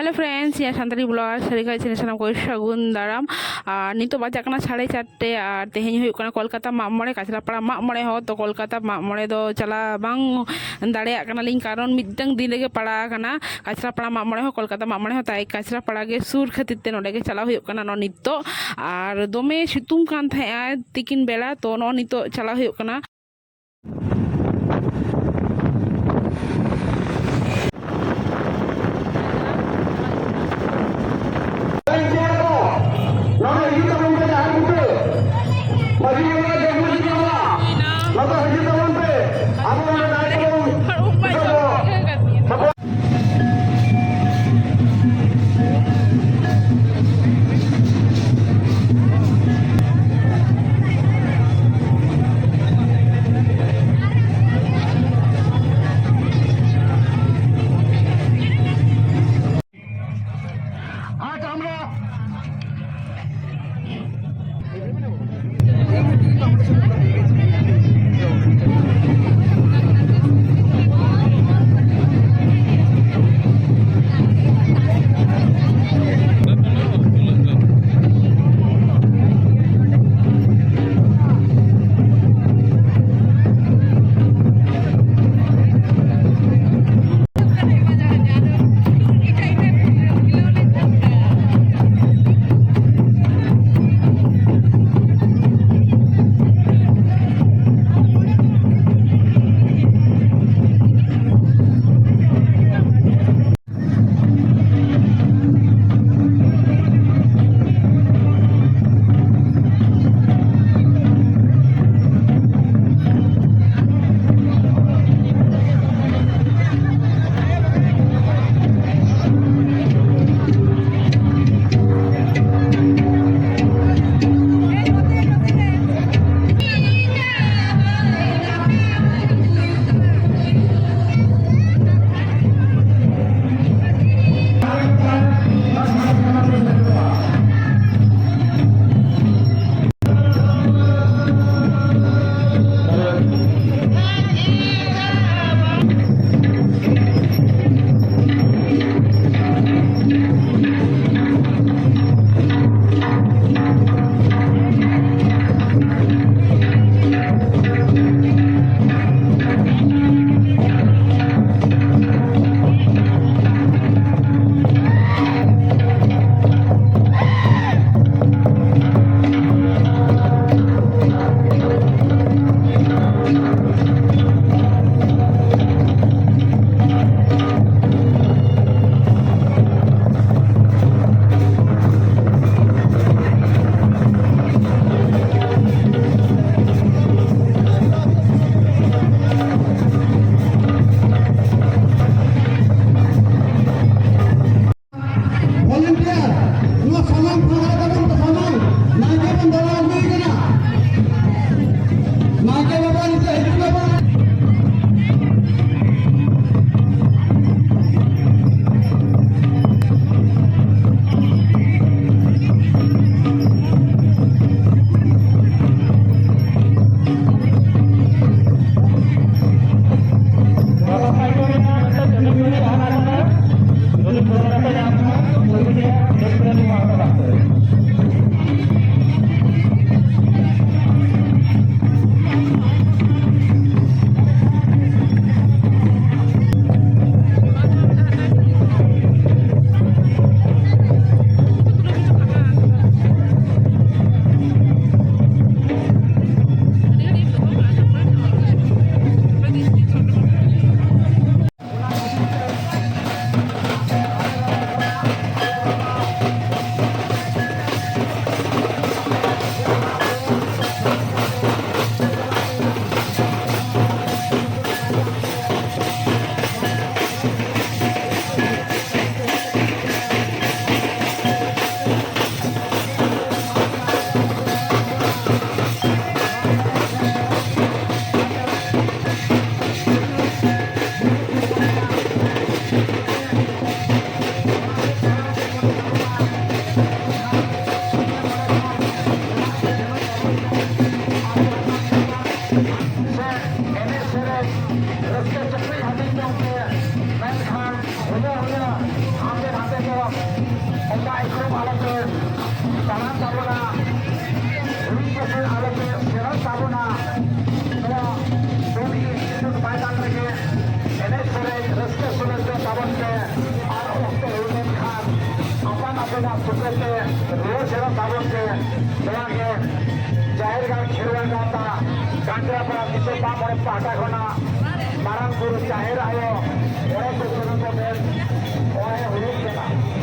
Hello friends यहाँ Santali blogger Sarika channel सानाम को सागुन दाराम और नितो बाजा 4:30 और तेहें हुई कोलकाता मागमणे काछरापाड़ा मागमणे हो तो कोलकाता मागमणे दो चला बांग दाड़ेयाग कानालिंग कारण मिदटांग दिन रेगे पड़ा काना काछरापाड़ा मागमणे हो कोलकाता मागमणे हो ताई काछरापाड़ा गे सुर खातिर ते नोडे गे चला हुयुग काना नितो और दोमे सितुंग कान थाहेआ तिकिन बेला तो नितो चला हुयुग काना। ᱱᱚᱣᱟ ᱤᱠᱨᱚᱢ ᱟᱞᱚᱯᱮ ᱛᱟᱲᱟᱢ ᱛᱟᱵᱚᱱᱟ, ᱦᱩᱲᱩ ᱯᱟᱥᱮ ᱟᱞᱚᱯᱮ ᱥᱮᱬᱟ ᱛᱟᱵᱚᱱᱟ, ᱱᱚᱣᱟ ᱫᱚᱞ ᱤᱱᱥᱴᱤᱴᱩᱴ ᱢᱚᱭᱫᱟᱱ ᱨᱮᱜᱮ ᱮᱱᱮᱡ ᱥᱮᱨᱮᱧ ᱨᱟᱹᱥᱠᱟᱹ ᱥᱩᱞᱟᱹᱠ ᱛᱟᱵᱚᱱ ᱯᱮ ᱟᱨ ᱚᱠᱛᱚ ᱦᱩᱭ ᱞᱮᱱᱠᱷᱟᱱ ᱟᱯᱟᱱ ᱟᱯᱤᱱᱟᱜ ᱥᱩᱠᱷᱟᱹᱛᱮ ᱨᱩᱣᱟᱹᱲ ᱥᱮᱱᱚᱜ ᱛᱟᱵᱚᱱ ᱯᱮ᱾ ᱱᱚᱣᱟᱜᱮ ᱡᱟᱦᱮᱨ ᱜᱟᱲ ᱠᱷᱮᱨᱣᱟᱞ ᱜᱟᱶᱛᱟ ᱠᱟᱧᱪᱨᱟᱯᱟᱲᱟ ᱫᱤᱥᱚᱢ ᱢᱟᱜ ᱢᱚᱬᱮ ᱯᱟᱦᱴᱟ ᱠᱷᱚᱱᱟᱜ ᱢᱟᱨᱟᱝ ᱵᱩᱨᱩ ᱡᱟᱦᱮᱨ ᱟᱭᱳ ᱢᱚᱬᱮ ᱠᱚ ᱥᱩᱱᱩᱢ ᱠᱚ ᱢᱮᱱ ᱱᱚᱜᱼᱚᱭ ᱦᱩᱭᱩᱜ ᱠᱟᱱᱟ᱾